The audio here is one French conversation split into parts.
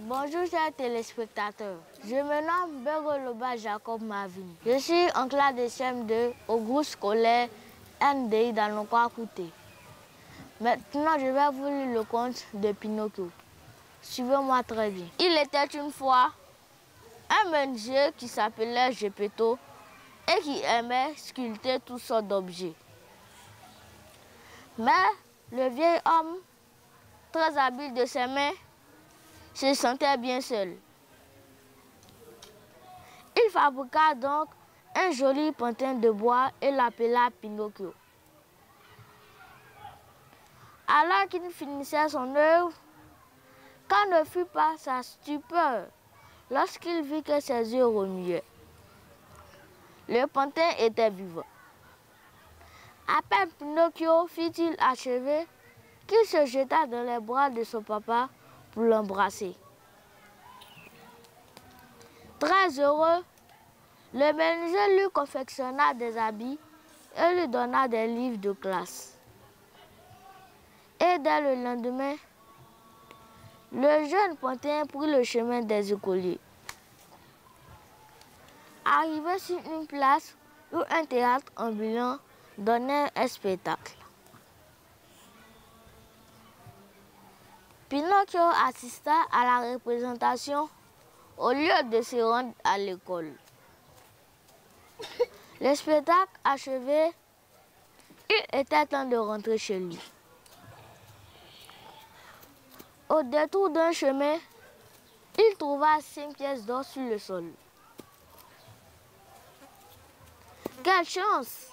Bonjour chers téléspectateurs, je me nomme Bergoloba Jacob Mavin. Je suis en classe de CM2 au groupe scolaire NDI dans le Kouté. Maintenant, je vais vous lire le conte de Pinocchio. Suivez-moi très bien. Il était une fois un menuisier qui s'appelait Geppetto et qui aimait sculpter toutes sortes d'objets. Mais le vieil homme, très habile de ses mains, se sentait bien seul. Il fabriqua donc un joli pantin de bois et l'appela Pinocchio. Alors qu'il finissait son œuvre, quand ne fut pas sa stupeur lorsqu'il vit que ses yeux remuaient. Le pantin était vivant. À peine Pinocchio fit-il achever qu'il se jeta dans les bras de son papa pour l'embrasser. Très heureux, le menuisier lui confectionna des habits et lui donna des livres de classe. Et dès le lendemain, le jeune pantin prit le chemin des écoliers. Arrivé sur une place où un théâtre ambulant donnait un spectacle, Pinocchio assista à la représentation au lieu de se rendre à l'école. Le spectacle achevé, il était temps de rentrer chez lui. Au détour d'un chemin, il trouva 5 pièces d'or sur le sol. Quelle chance,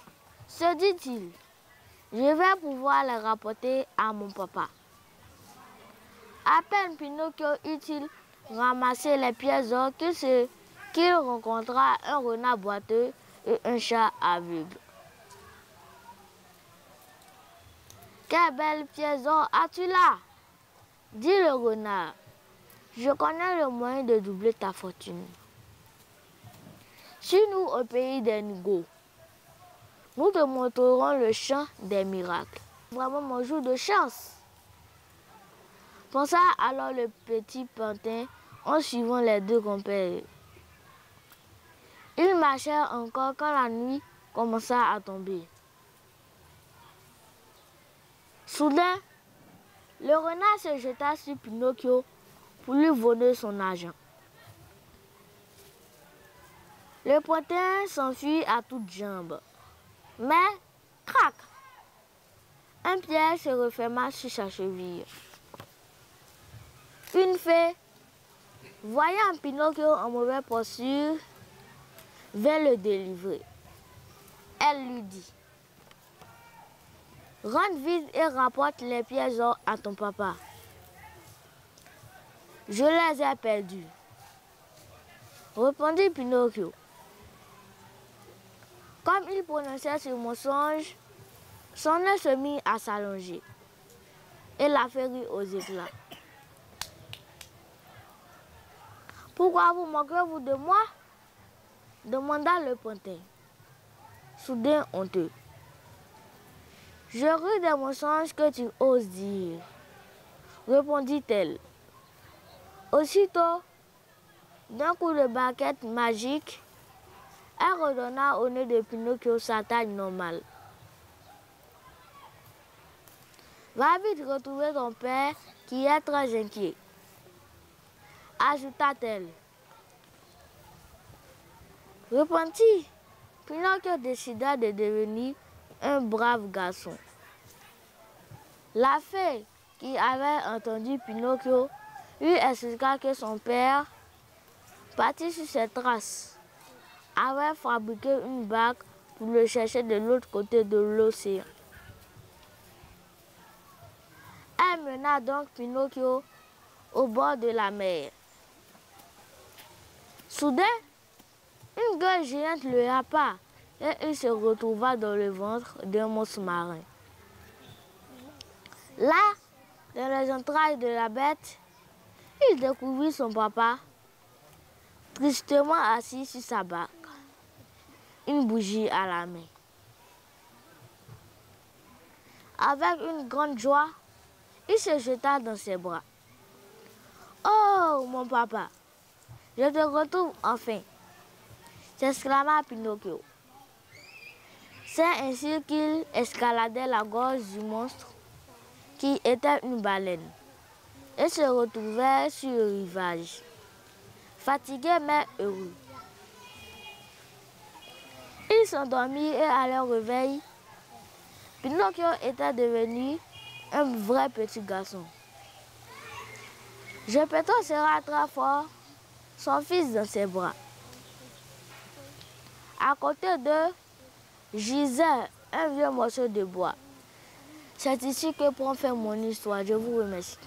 se dit-il. Je vais pouvoir les rapporter à mon papa. À peine Pinocchio eut-il ramassé les pièces d'or qu'il rencontra un renard boiteux et un chat aveugle. Quelle belle pièce d'or as-tu là? Dit le renard. Je connais le moyen de doubler ta fortune. Suis-nous au pays des Nigauds. Nous te montrerons le champ des miracles. Vraiment mon jour de chance. Pensa alors le petit pantin en suivant les deux compères. Ils marchèrent encore quand la nuit commença à tomber. Soudain, le renard se jeta sur Pinocchio pour lui voler son argent. Le pantin s'enfuit à toutes jambes. Mais, crac! Un piège se referma sur sa cheville. Une fée, voyant Pinocchio en mauvaise posture, vint le délivrer. Elle lui dit: rentre vite et rapporte les pièces d'or à ton papa. Je les ai perdus, répondit Pinocchio. Comme il prononçait ce mensonge, son nez se mit à s'allonger et la fée rit aux éclats. Pourquoi vous moquez-vous de moi? Demanda le pantin, soudain honteux. Je ris des mensonges que tu oses dire, répondit-elle. Aussitôt, d'un coup de baguette magique, elle redonna au nez de Pinocchio sa taille normale. Va vite retrouver ton père qui est très inquiet, ajouta-t-elle. Repenti, Pinocchio décida de devenir un brave garçon. La fée, qui avait entendu Pinocchio, lui expliqua que son père, parti sur ses traces, avait fabriqué une barque pour le chercher de l'autre côté de l'océan. Elle mena donc Pinocchio au bord de la mer. Soudain, une gueule géante le happa et il se retrouva dans le ventre d'un monstre marin. Là, dans les entrailles de la bête, il découvrit son papa, tristement assis sur sa barque, une bougie à la main. Avec une grande joie, il se jeta dans ses bras. « Oh, mon papa, je te retrouve enfin, s'exclama Pinocchio. C'est ainsi qu'il escaladait la gorge du monstre, qui était une baleine, et se retrouvait sur le rivage, fatigué mais heureux. Ils s'endormirent et à leur réveil, Pinocchio était devenu un vrai petit garçon. Geppetto serra très fort son fils dans ses bras. À côté d'eux gisait un vieux morceau de bois. C'est ici que prend fin mon histoire. Je vous remercie.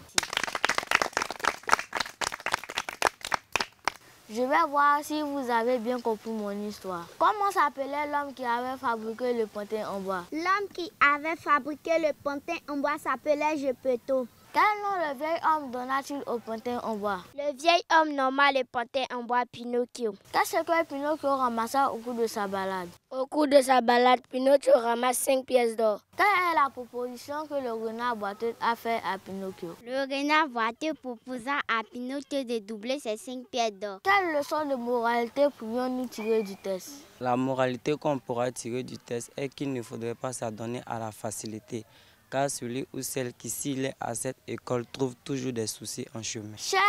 Je vais voir si vous avez bien compris mon histoire. Comment s'appelait l'homme qui avait fabriqué le pantin en bois? L'homme qui avait fabriqué le pantin en bois s'appelait Geppetto. Quel nom le vieil homme donna-t-il au pantin en bois? Le vieil homme nomma le pantin en bois Pinocchio. Qu'est-ce que Pinocchio ramassa au cours de sa balade? Au cours de sa balade, Pinocchio ramasse 5 pièces d'or. Quelle est la proposition que le renard boiteux a fait à Pinocchio? Le renard boiteux proposa à Pinocchio de doubler ses 5 pièces d'or. Quelle leçon de moralité pourrions-nous tirer du test? La moralité qu'on pourra tirer du test est qu'il ne faudrait pas s'adonner à la facilité, car celui ou celle qui, s'il est à cette école, trouve toujours des soucis en chemin. Chers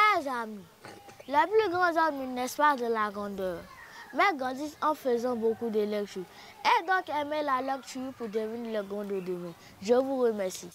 amis, les plus grands hommes, n'est-ce pas, de la grandeur, mais grandissent en faisant beaucoup de lectures. Et donc aimer la lecture pour devenir le grand de demain. Je vous remercie.